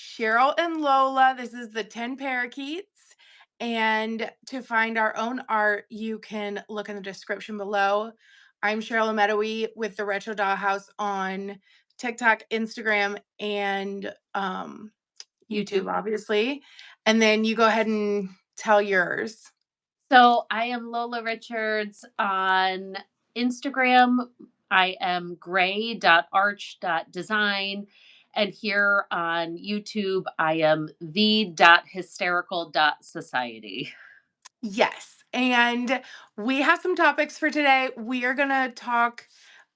Cheryl and Lola. This is the 10 Parakeets. And to find our own art, you can look in the description below. I'm Cheryl Meadowy with the Retro Dollhouse on TikTok, Instagram, and YouTube, YouTube. obviously. And then you go ahead and tell yours. So I am Lola Richards on Instagram. I am gray.arch.design. And here on YouTube, I am the.hysterical.society. Yes. And we have some topics for today. We are going to talk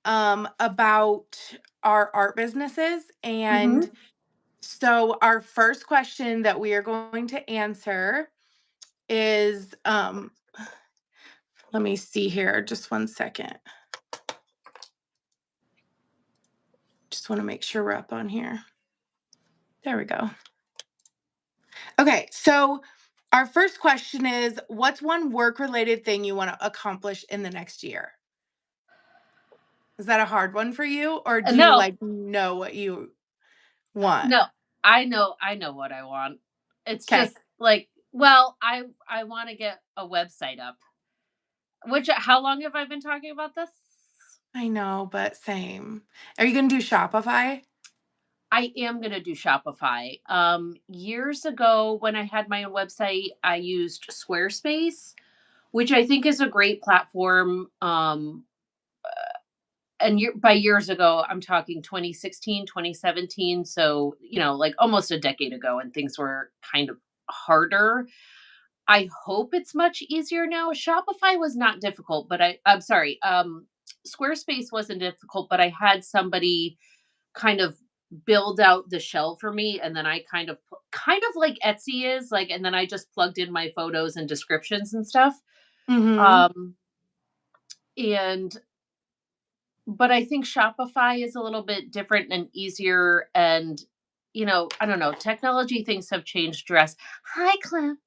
about our art businesses. And Hmm. so, our first question that we are going to answer is let me see here, just one second. Just want to make sure we're up on here. There we go. Okay, so our first question is, what's one work related thing you want to accomplish in the next year? Is that a hard one for you, or do you No, like know what you want? no, I know what I want. It's Okay, just like, well, I want to get a website up. Which how long have I been talking about this? I know, but same. Are you going to do Shopify? I am gonna do Shopify. Years ago, when I had my own website, I used Squarespace, which I think is a great platform. And by years ago, I'm talking 2016, 2017. So, like almost a decade ago, and things were kind of harder. I hope it's much easier now. Shopify was not difficult, but I'm sorry. Squarespace wasn't difficult, but I had somebody kind of build out the shell for me, and then I kind of like Etsy is like, and then I just plugged in my photos and descriptions and stuff. Mhm. um and but I think Shopify is a little bit different and easier, and I don't know, technology things have changed dress hi Clem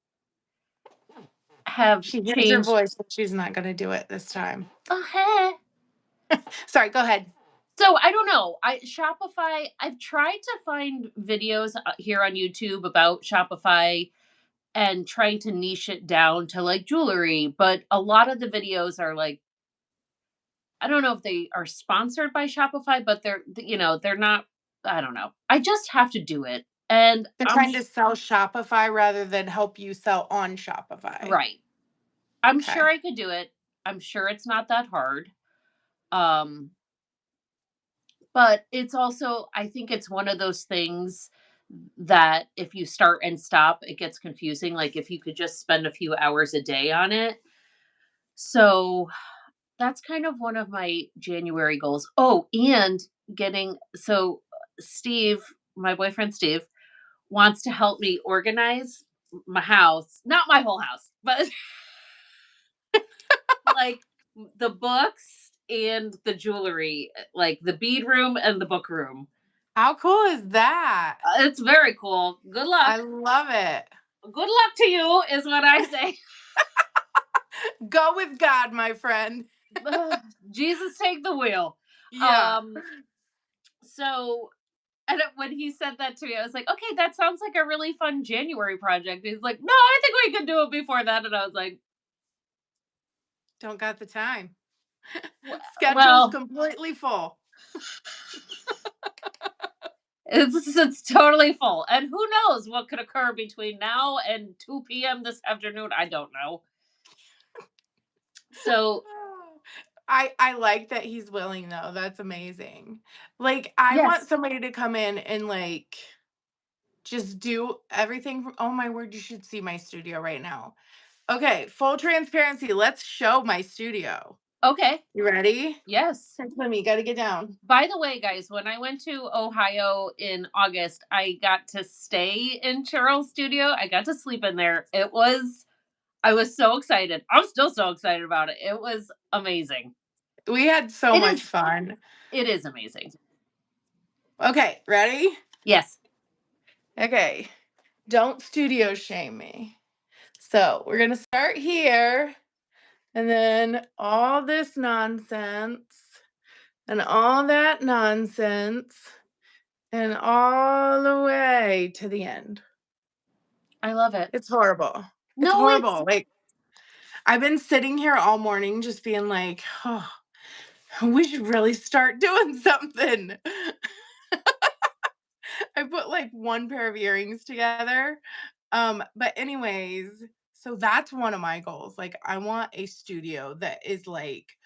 have She hears your changed. voice, but she's not gonna do it this time. Oh, hey. Sorry, go ahead. So I don't know. I Shopify. I've tried to find videos here on YouTube about Shopify and trying to niche it down to like jewelry, but a lot of the videos are like, I don't know if they are sponsored by Shopify, but they're not. I don't know. I just have to do it, and They're trying to sell Shopify rather than help you sell on Shopify. right. I'm sure Okay. I could do it. I'm sure it's not that hard. Um, but it's also, I think it's one of those things that if you start and stop, it gets confusing. Like if you could just spend a few hours a day on it. So that's kind of one of my January goals. Oh, and Steve, my boyfriend Steve, wants to help me organize my house. Not my whole house, but like the books and the jewelry, like the bead room and the book room. How cool is that? It's very cool. Good luck. I love it. Good luck to you is what I say. Go with God, my friend. Jesus take the wheel. Yeah. Um so when he said that to me, I was like, okay, that sounds like a really fun January project. He's like, no, I think we can do it before that. And I was like, Don't got the time. Schedule's well, completely full. it's totally full. And who knows what could occur between now and 2 p.m. this afternoon. I don't know. So, Oh, I like that he's willing though. That's amazing. Like I want yes. somebody to come in and like just do everything oh my word, you should see my studio right now. Okay, full transparency. Let's show my studio. Okay. You ready? Yes. Here, Clemmy, gotta get down. By the way, guys, when I went to Ohio in August, I got to stay in Cheryl's studio. I got to sleep in there. I was so excited. I'm still so excited about it. It was amazing. We had so It much is fun. it is amazing. Okay, ready? Yes. Okay. Don't studio shame me. So we're gonna start here, and then all this nonsense, and all that nonsense, and all the way. way to the end. I love it. It's horrible. It's No, it's horrible. Like, I've been sitting here all morning just being like, "Oh, we should really start doing something." I put, like, 1 pair of earrings together. But anyways, so that's one of my goals. Like, I want a studio that is, like,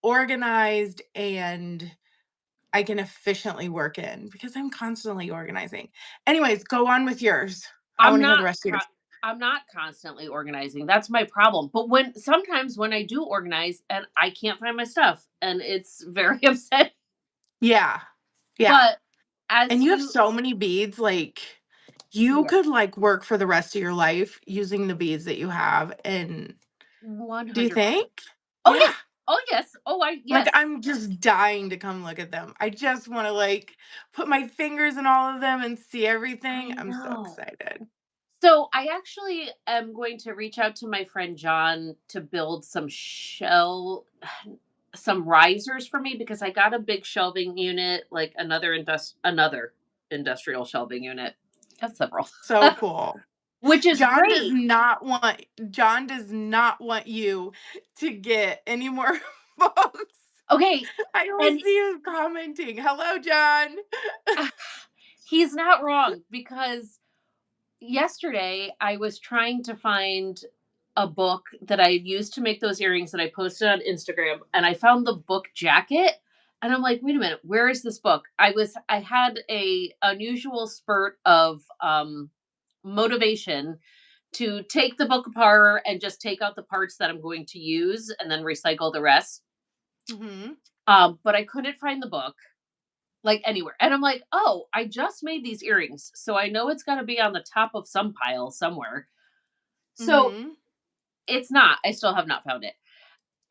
organized and I can efficiently work in because I'm constantly organizing. Anyways, go on with yours. I I'm wanna hear the not rest of yours. I'm not constantly organizing. That's my problem. But when I do organize and I can't find my stuff and it's very upsetting. Yeah. Yeah. But as And you have you so many beads, like, you yeah, could, like, work for the rest of your life using the beads that you have, and do you 100%. think? Oh Yeah. yes. Oh yes. Oh I Like, yes. I'm just dying to come look at them. I just wanna, like, put my fingers in all of them and see everything. I I'm so know. excited. So I actually am going to reach out to my friend John to build some risers for me because I got a big shelving unit, like another industrial shelving unit. Got several. So cool. Which is great. John does not want you to get any more books. Okay. I always And see you commenting. "Hello, John." he's not wrong because yesterday I was trying to find a book that I used to make those earrings that I posted on Instagram, and I found the book jacket, and I'm like, "Wait a minute, where is this book?" I had a unusual spurt of motivation to take the book apart and just take out the parts that I'm going to use and then recycle the rest. Mhm. But I couldn't find the book like anywhere. And I'm like, "Oh, I just made these earrings, so I know it's got to be on the top of some pile somewhere." So Mhm. it's not. I still have not found it.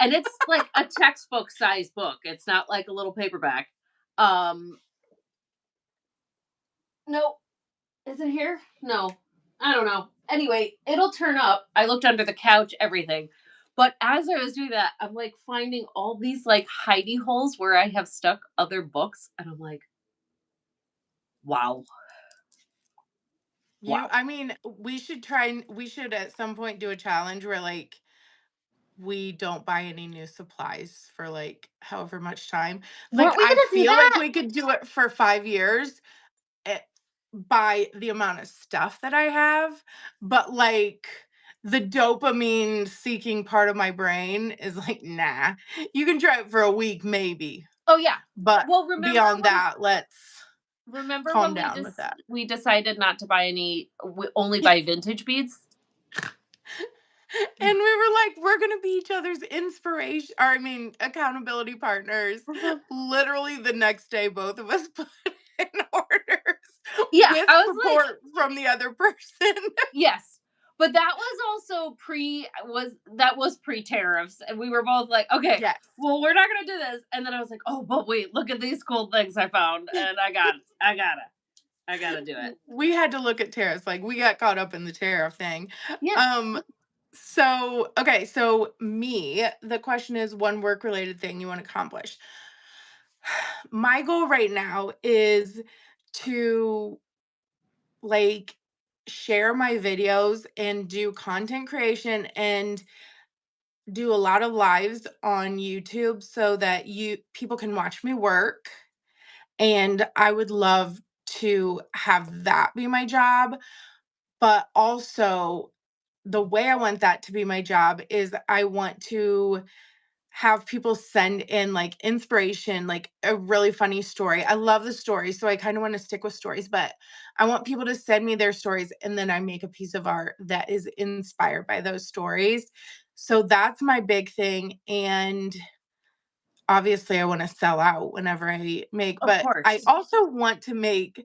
And it's like a textbook size book. It's not like a little paperback. Um, no, is it here? No, I don't know. Anyway, it'll turn up. I looked under the couch, everything. But as I was doing that, I'm like finding all these like hidey holes where I have stuck other books. And I'm like, wow, wow. I mean, we should at some point do a challenge where, like, we don't buy any new supplies for, like, however much time. Like, Weren't we I going to do feel like that? we could do it for 5 years, eh, by the amount of stuff that I have, but, like, the dopamine seeking part of my brain is like, "Nah, you can try it for a week, maybe, Oh, yeah. but Well, beyond that, let's remember calm when down with that." we decided not to buy only buy vintage beads? And we were like, "We're gonna be each other's inspiration or I mean, accountability partners." Mhm. Literally the next day, both of us put in orders Yeah, with I was like, support from the other person. yes. But that was also pre-tariffs, and we were both like, "Okay, Yes. well, we're not gonna do this." And then I was like, "Oh, but wait, look at these cool things I found, and I gotta do it." We had to look at tariffs, like, we got caught up in the tariff thing. Yeah, Um, the question is one work-related thing you wanna accomplish. My goal right now is to, like, share my videos and do content creation and do a lot of lives on YouTube so that you people can watch me work, and I would love to have that be my job, but also the way I want that to be my job is I want to have people send in like inspiration, like a really funny story. I love the stories, so I kind of want to stick with stories, but I want people to send me their stories and then I make a piece of art that is inspired by those stories. So that's my big thing. And obviously, I want to sell out whenever I make, of but I course. also want to make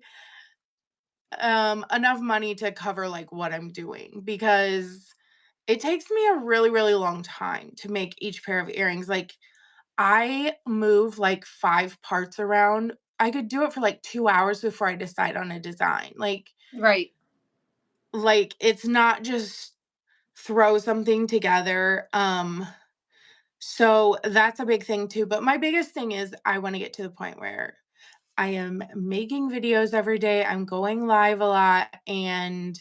enough money to cover like what I'm doing because it takes me a really, really long time to make each pair of earrings. Like, I move like 5 parts around. I could do it for like 2 hours before I decide on a design. Right. It's not just throw something together. So that's a big thing too, but my biggest thing is I wanna get to the point where I am making videos every day, I'm going live a lot, and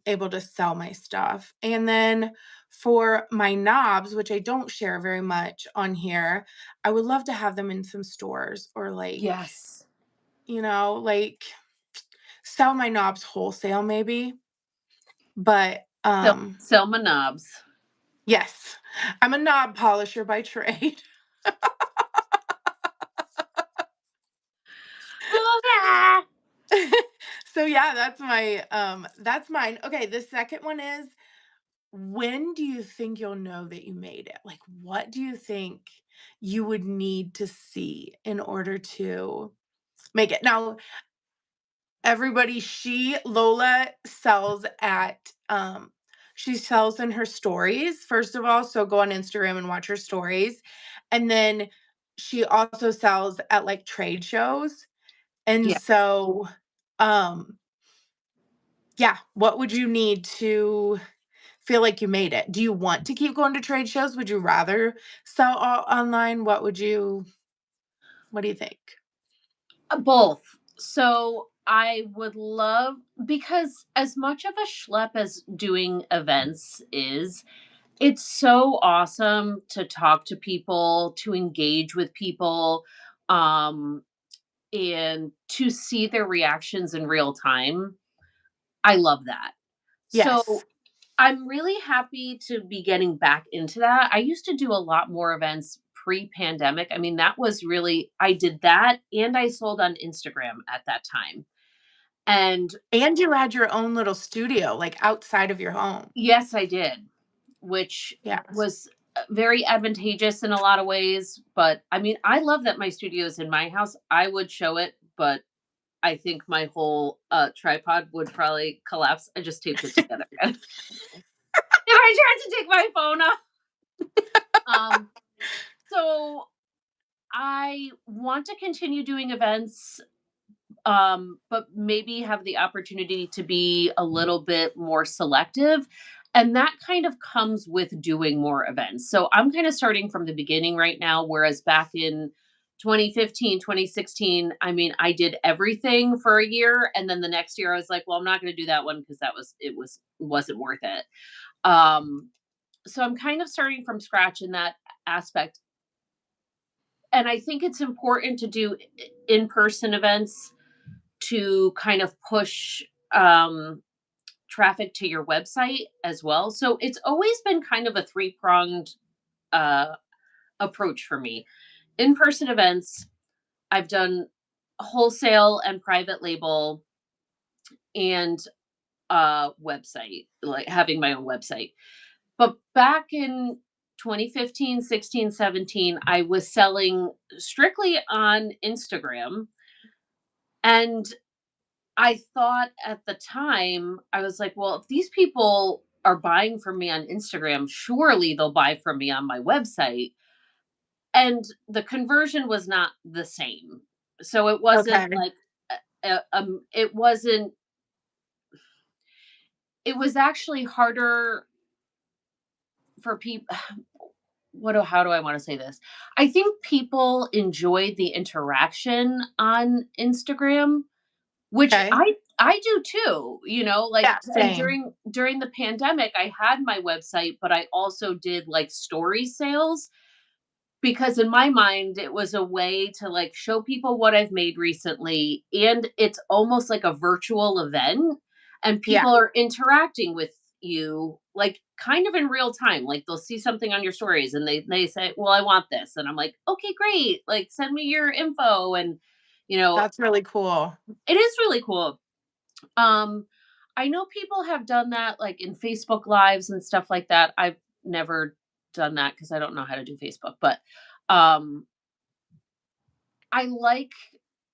able to sell my stuff. And then for my knobs, which I don't share very much on here, I would love to have them in some stores or Yes. like sell my knobs wholesale maybe. But Selma knobs. yes, I'm a knob polisher by trade. Ah! So yeah, that's mine. Okay, the second one is, when do you think you'll know that you made it? Like, what do you think you would need to see in order to make it? Now, everybody, Lola sells at, she sells in her stories, first of all, so go on Instagram and watch her stories. And then she also sells at like trade shows. And Yeah. so, um, yeah, what would you need to feel like you made it? Do you want to keep going to trade shows? Would you rather sell online? What do you think? Both. So I would love, because as much of a schlep as doing events is, it's so awesome to talk to people, to engage with people, um, and to see their reactions in real time. I love that. Yes. So I'm really happy to be getting back into that. I used to do a lot more events pre-pandemic. I mean, that was really, I did that and I sold on Instagram at that time. And And you had your own little studio, like, outside of your home. yes, I did, which Yes. was very advantageous in a lot of ways. But I mean, I love that my studio is in my house. I would show it, but I think my whole tripod would probably collapse. I just taped it together again. If I tried to take my phone off. Um, so I want to continue doing events, but maybe have the opportunity to be a little bit more selective. And that kind of comes with doing more events. So I'm kind of starting from the beginning right now, whereas back in 2015, 2016, I mean, I did everything for a year. And then the next year I was like, well, I'm not going to do that one because wasn't worth it. Um, so I'm kind of starting from scratch in that aspect. And I think it's important to do in-person events to kind of push traffic to your website as well. So it's always been kind of a three-pronged uh, approach for me. In-person events, I've done wholesale and private label and website, like having my own website. But back in 2015, 16, 17, I was selling strictly on Instagram. And I thought at the time, I was like, well, if these people are buying from me on Instagram, surely they'll buy from me on my website. And the conversion was not the same. So it wasn't Okay. like, it wasn't, it was actually harder for people. How do I want to say this? I think people enjoyed the interaction on Instagram. Which Okay. I do too, like, Yeah, and same. during the pandemic, I had my website, but I also did, like, story sales, because in my mind, it was a way to, like, show people what I've made recently, and it's almost like a virtual event, and Yeah, people are interacting with you, like, kind of in real time, like, they'll see something on your stories, and they say, "Well, I want this," and I'm like, "Okay, great, like, send me your info," and, you know, that's really cool. it is really cool. Um, I know people have done that, like, in Facebook Lives and stuff like that. I've never done that because I don't know how to do Facebook, but, um, I like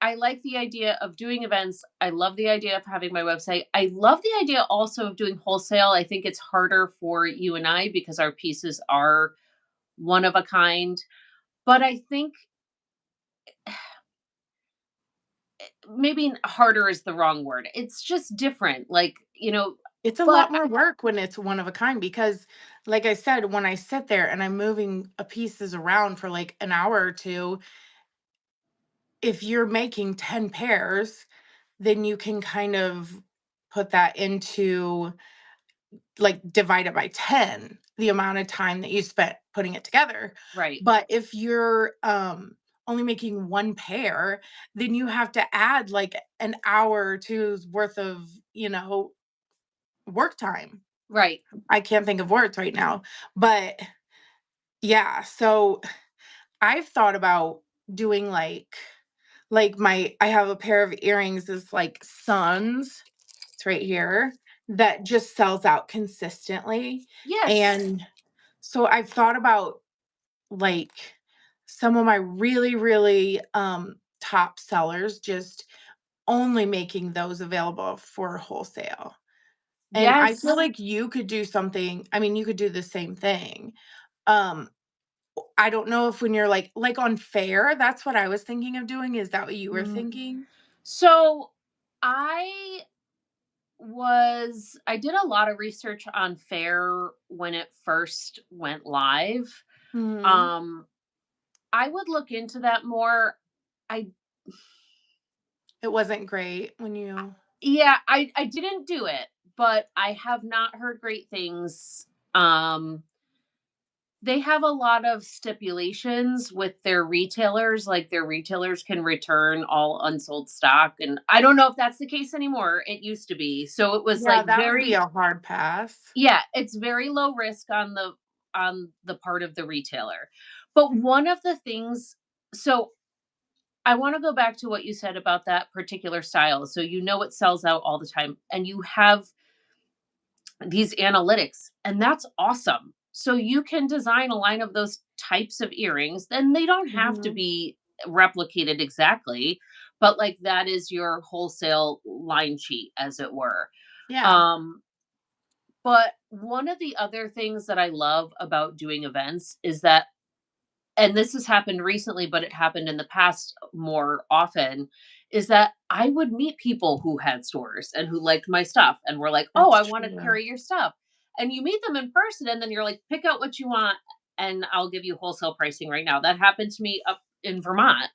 I like the idea of doing events. I love the idea of having my website. I love the idea also of doing wholesale. I think it's harder for you and I because our pieces are one of a kind, but I think maybe harder is the wrong word. It's just different, like, It's a but lot more work when it's one of a kind because, like I said, when I sit there and I'm moving pieces around for like an hour or two, if you're making 10 pairs, then you can kind of put that into, like, divide it by 10, the amount of time that you spent putting it together. Right. But if you're, only making 1 pair, then you have to add, like, an hour or two's worth of, work time. Right. I can't think of words right now, but yeah, so I've thought about doing, like, my I have a pair of earrings, is like suns, it's right here, that just sells out consistently, Yes. and so I've thought about, like, some of my really, really, top sellers, just only making those available for wholesale, and I feel Yes. like you could do something, I mean, you could do the same thing. Um, I don't know if when you're, like, on Fair, that's what I was thinking of doing, is that what you were Mm. thinking? So I I did a lot of research on Fair when it first went live. Mhm. Um, I would look into that more. I It wasn't great when you Yeah, I didn't do it, but I have not heard great things. Um, they have a lot of stipulations with their retailers, like their retailers can return all unsold stock, and I don't know if that's the case anymore. It used to be. So it was yeah, like that would be very a hard pass. yeah, it's very low risk on the part of the retailer. But one of the things so I want to go back to what you said about that particular style. So you know it sells out all the time and you have these analytics, and that's awesome. So you can design a line of those types of earrings, then they don't have to Mhm. be replicated exactly, but like that is your wholesale line sheet as it were. Yeah. Um but one of the other things that I love about doing events is that, and this has happened recently, but it happened in the past more often, is that I would meet people who had stores and who liked my stuff and were like, "Oh, That's I want to true. carry your stuff." And you meet them in person and then you're like, "Pick out what you want and I'll give you wholesale pricing right now." That happened to me up in Vermont.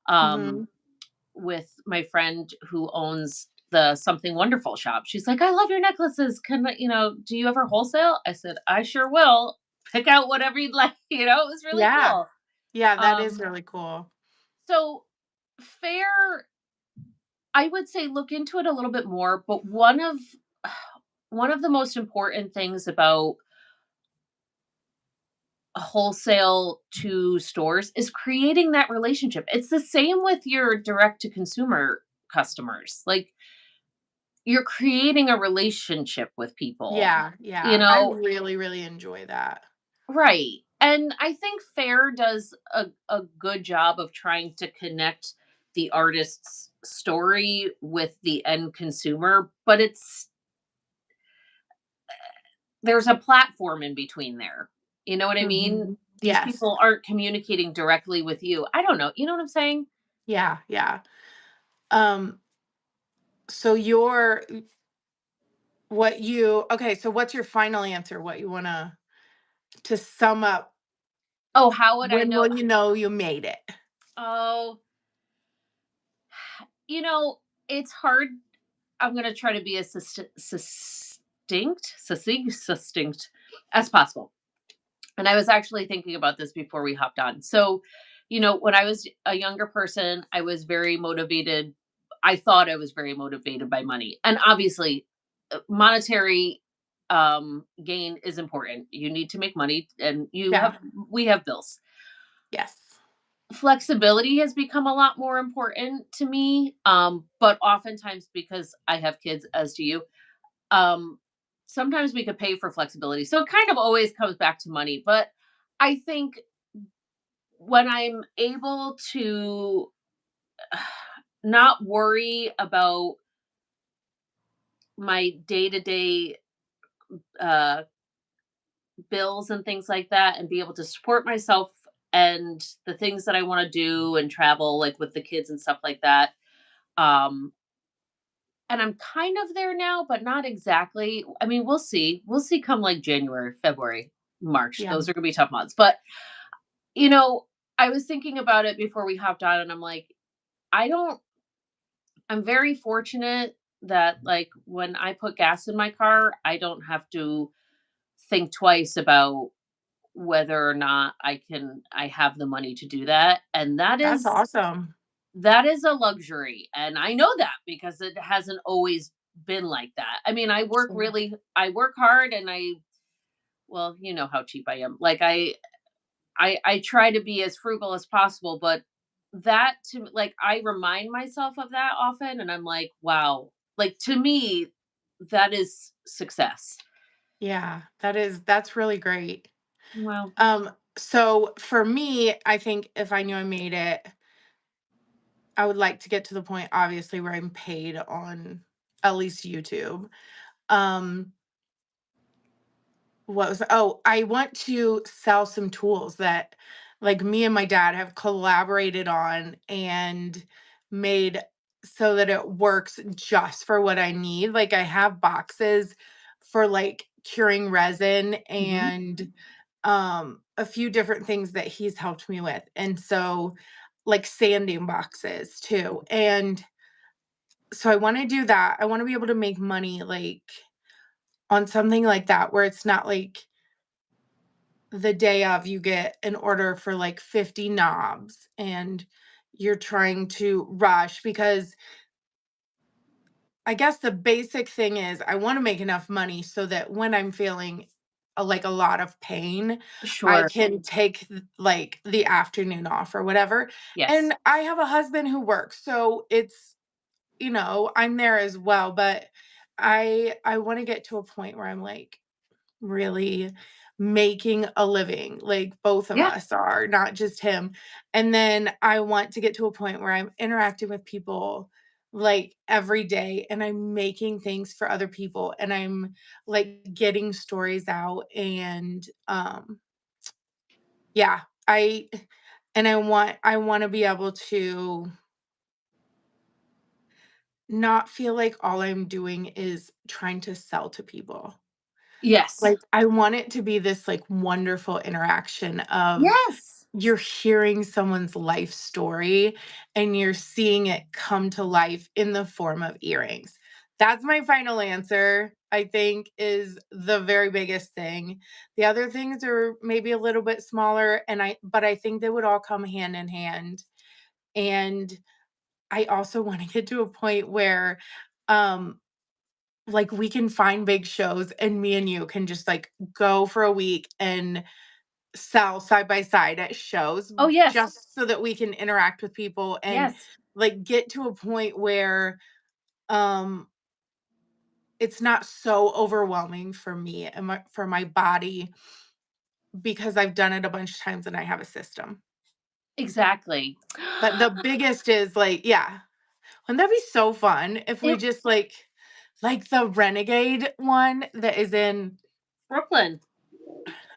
Um Mhm. with my friend who owns the Something Wonderful shop. She's like, "I love your necklaces. Can I, do you ever wholesale?" I said, "I sure will. Pick out whatever you'd like." It was really Yeah. cool. Yeah, that is Um, really cool. so fair, I would say look into it a little bit more, but one of the most important things about wholesale to stores is creating that relationship. It's the same with your direct to consumer customers. Like you're creating a relationship with people, Yeah, you yeah, I know? really, really enjoy that. Right. And I think Fair does a good job of trying to connect the artist's story with the end consumer, but there's a platform in between there. You know what I mean? Mhm. These Yes. people aren't communicating directly with you. I don't know. You know what I'm saying? Yeah, yeah. Um, so your what you okay, so what's your final answer? What you wanna to sum up, Oh, how would I when know? will you know you made it? Oh, you know, it's hard. I'm going to try to be as succinct as possible. And I was actually thinking about this before we hopped on. So, when I was a younger person, I was very motivated. I thought I was very motivated by money. And obviously, monetary gain is important. You need to make money and Yeah. we have bills. Yes. Flexibility has become a lot more important to me. But oftentimes because I have kids, as do you, um, sometimes we could pay for flexibility. So it kind of always comes back to money. But I think when I'm able to not worry about my day to day bills and things like that and be able to support myself and the things that I want to do and travel, like with the kids and stuff like that. Um, and I'm kind of there now, but not exactly. I mean, we'll see. We'll see come like January, February, March. Yeah. Those are going to be tough months. But You know, I was thinking about it before we hopped on, and I'm like, I don't I'm very fortunate that, like, when I put gas in my car, I don't have to think twice about whether or not I have the money to do that, and That's awesome. that is a luxury, and I know that because it hasn't always been like that. I mean, Sure. I work hard and well, you know how cheap I am. Like, I try to be as frugal as possible, but that to like, I remind myself of that often, and I'm like, "Wow." Like, to me, that is success. Yeah, that's really great. Well, So for me, I think if I knew I made it, I would like to get to the point, obviously, where I'm paid on at least YouTube. Um, I want to sell some tools that like me and my dad have collaborated on and made so that it works just for what I need. Like I have boxes for like curing resin mhm. and a few different things that he's helped me with. And so like sanding boxes too. And so I want to do that. I want to be able to make money like on something like that where it's not like the day of you get an order for like 50 knobs and you're trying to rush because I guess the basic thing is I want to make enough money so that when I'm feeling like a lot of pain, I Sure. can take like the afternoon off or whatever. Yes. And I have a husband who works, so it's I'm there as well, but I want to get to a point where I'm like really making a living, like both of Yeah. us are, not just him. And then I want to get to a point where I'm interacting with people like every day and I'm making things for other people and I'm like getting stories out and yeah, I I want to be able to not feel like all I'm doing is trying to sell to people. Yes. Like, I want it to be this, like, wonderful interaction of Yes. you're hearing someone's life story, and you're seeing it come to life in the form of earrings. That's my final answer, I think, is the very biggest thing. The other things are maybe a little bit smaller, but I think they would all come hand in hand, and I also wanna get to a point where, um like, we can find big shows and me and you can just, like, go for a week and sell side by side at shows Oh, yes. just so that we can interact with people and, Yes. like, get to a point where, um, it's not so overwhelming for me and for my body because I've done it a bunch of times and I have a system. Exactly. But the biggest is, like yeah. Wouldn't that be so fun if we It just, like the Renegade one that is in Brooklyn.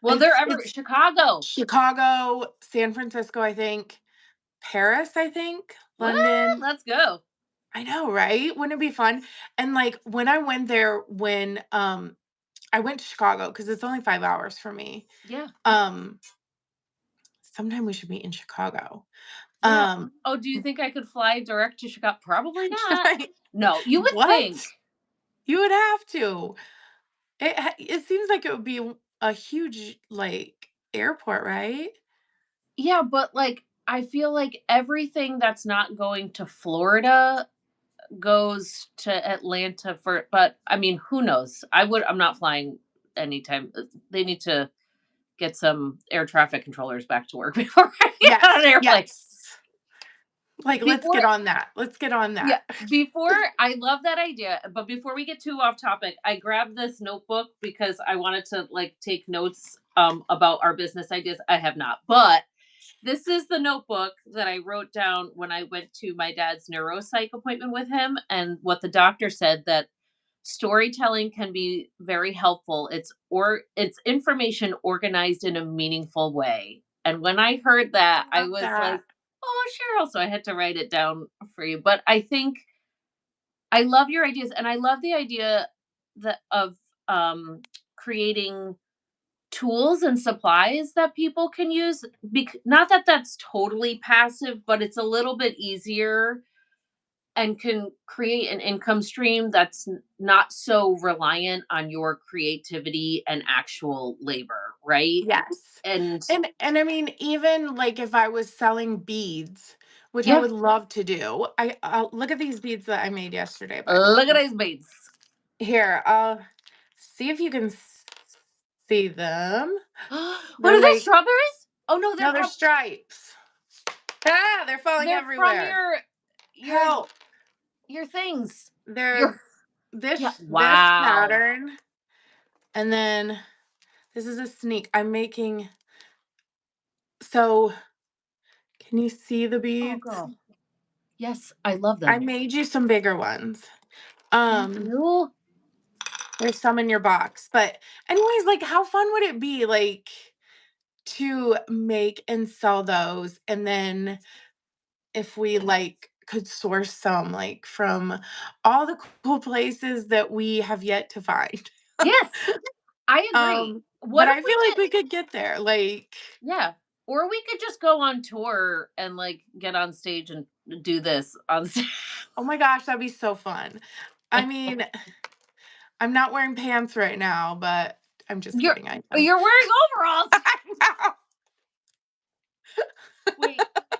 Well, they're everywhere. it's Chicago. Chicago, San Francisco, I think, Paris, I think, What? London. Let's go. I know, right? Wouldn't it be fun? And, like, when I went there I went to Chicago because it's only 5 hours for me. Yeah. Um, sometime we should meet in Chicago. Yeah. Um, Oh, do you think I could fly direct to Chicago? Probably not. like, No, you would think. what? You would have to. It seems like it would be a huge, like, airport, right? Yeah, but, like, I feel like everything that's not going to Florida goes to Atlanta but, I mean, who knows? I'm not flying anytime they need to get some air traffic controllers back to work before I get on Yes, an airplane. yes. Like, let's Before get on that. Let's get on Yeah, that. before I love that idea, but before we get too off topic, I grabbed this notebook because I wanted to, like, take notes, about our business ideas. I have not, but this is the notebook that I wrote down when I went to my dad's neuropsych appointment with him, and what the doctor said that storytelling can be very helpful. It's information organized in a meaningful way. And when I heard I that, I love was that. like, "Oh, Cheryl." So I had to write it down for you. But I think I love your ideas, and I love the idea that of creating tools and supplies that people can use. Not that that's totally passive, but it's a little bit easier and can create an income stream that's not so reliant on your creativity and actual labor, right? Yes. And And I mean, even, like, if I was selling beads, which I yeah, would love to do. Look at these beads that I made yesterday, by the look at way. these beads. Here, I'll see if you can see them. What They're are they, like strawberries? Oh no, no, they're stripes. Ah, they're falling they're from everywhere. your Help. your things. They're Your yeah, this wow. pattern, and then this is a sneak. I'm making so can you see the Oh beads? girl. Yes, I love I them. made you some bigger ones. Thank Um, you. there's some in your box, but anyways, like, how fun would it be, like, to make and sell those, and then if we, like, could source some, like, from all the cool places that we have yet to find. Yes, I agree. But What if I we feel like get we could get there, like, yeah, or we could just go on tour and, like, get on stage and do this on stage. oh my gosh, that'd be so fun. I mean, I'm not wearing pants right now, but I'm just You're kidding, I am. you're wearing overalls. I know. Wait,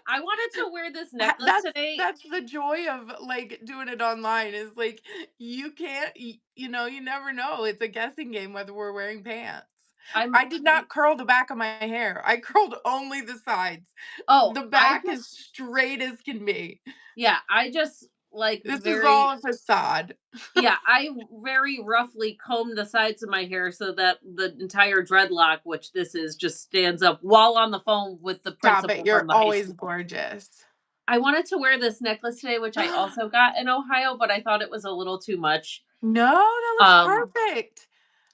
I wanted to wear this necklace today. That's the joy of, like, doing it online is, like, you can't you know, you never know, it's a guessing game whether we're wearing pants. I'm I did not curl the back of my hair, I curled only the sides. oh, The I back is just straight as can be. yeah, I just, like, This is all a facade. yeah, I very roughly comb the sides of my hair so that the entire dreadlock, which this is, just stands up while on the phone with the Stop it, principal you're from the high always school. gorgeous. I wanted to wear this necklace today, which I also got in Ohio, but I thought it was a little too much. No, that looks Um, perfect.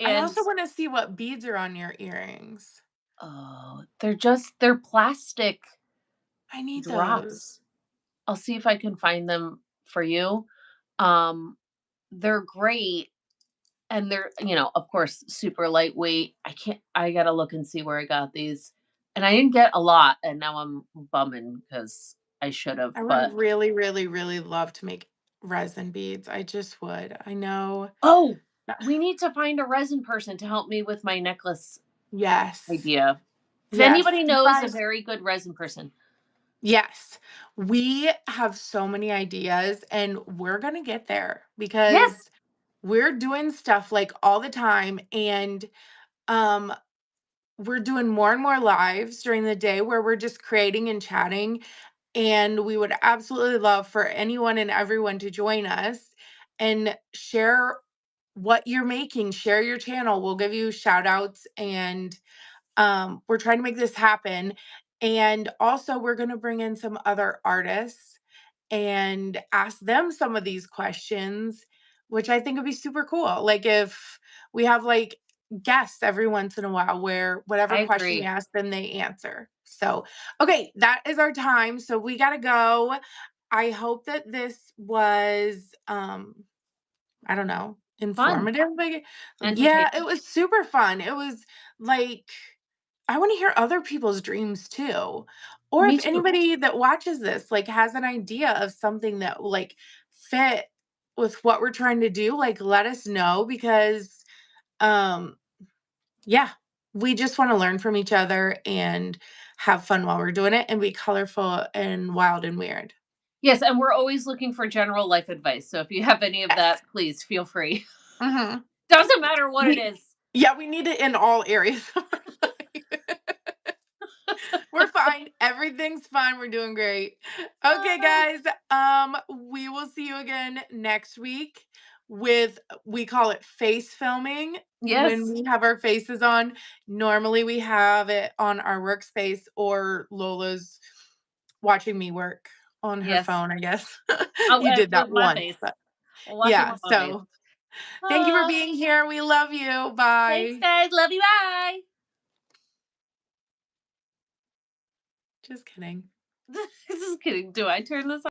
I and also wanna see what beads are on your earrings. oh, they're plastic I need drops. those. I'll see if I can find them for you. Um, they're great and they're, of course, super lightweight. I gotta look and see where I got these. And I didn't get a lot, and now I'm bumming because I should have. I would But really, really, really love to make resin beads. I just would. I know. oh, we need to find a resin person to help me with my necklace Yes. idea. If Yes. anybody You knows a guys, very good resin person, yes. We have so many ideas and we're going to get there yes, because we're doing stuff like all the time and um we're doing more and more lives during the day where we're just creating and chatting. And we would absolutely love for anyone and everyone to join us and share what you're making. Share your channel. We'll give you shout outs and we're trying to make this happen. And also, we're going to bring in some other artists and ask them some of these questions, which I think would be super cool. Like, if we have like guests every once in a while where whatever I question we agree. ask them, they answer. So, okay, that is our time. So, we got to go. I hope that this was I don't know, Fun, informative. Like, yeah, it entertaining. was super fun. It was like I wanna hear other people's dreams too. Or Me if too. anybody that watches this, like, has an idea of something that will, like, fit with what we're trying to do, like, let us know because, um, yeah, we just wanna learn from each other and have fun while we're doing it and be colorful and wild and weird. Yes, and we're always looking for general life advice. So if you have any of Yes. that, please feel free. Mhm. Doesn't matter what it We is. yeah, we need it in all areas of our life. We're fine. Everything's fine. We're doing great. Okay, Uh, guys. We will see you again next week with we call it face filming when yes, we have our faces on. Normally we have it on our workspace or Lola's watching me work on her yes. phone, I guess. Oh, You did with that my once, face. but I'll watch it yeah. with my face. So thank you for Uh, being here. We love you. thanks, Bye. guys. Love you. Bye. Just kidding. Just kidding. Do I turn this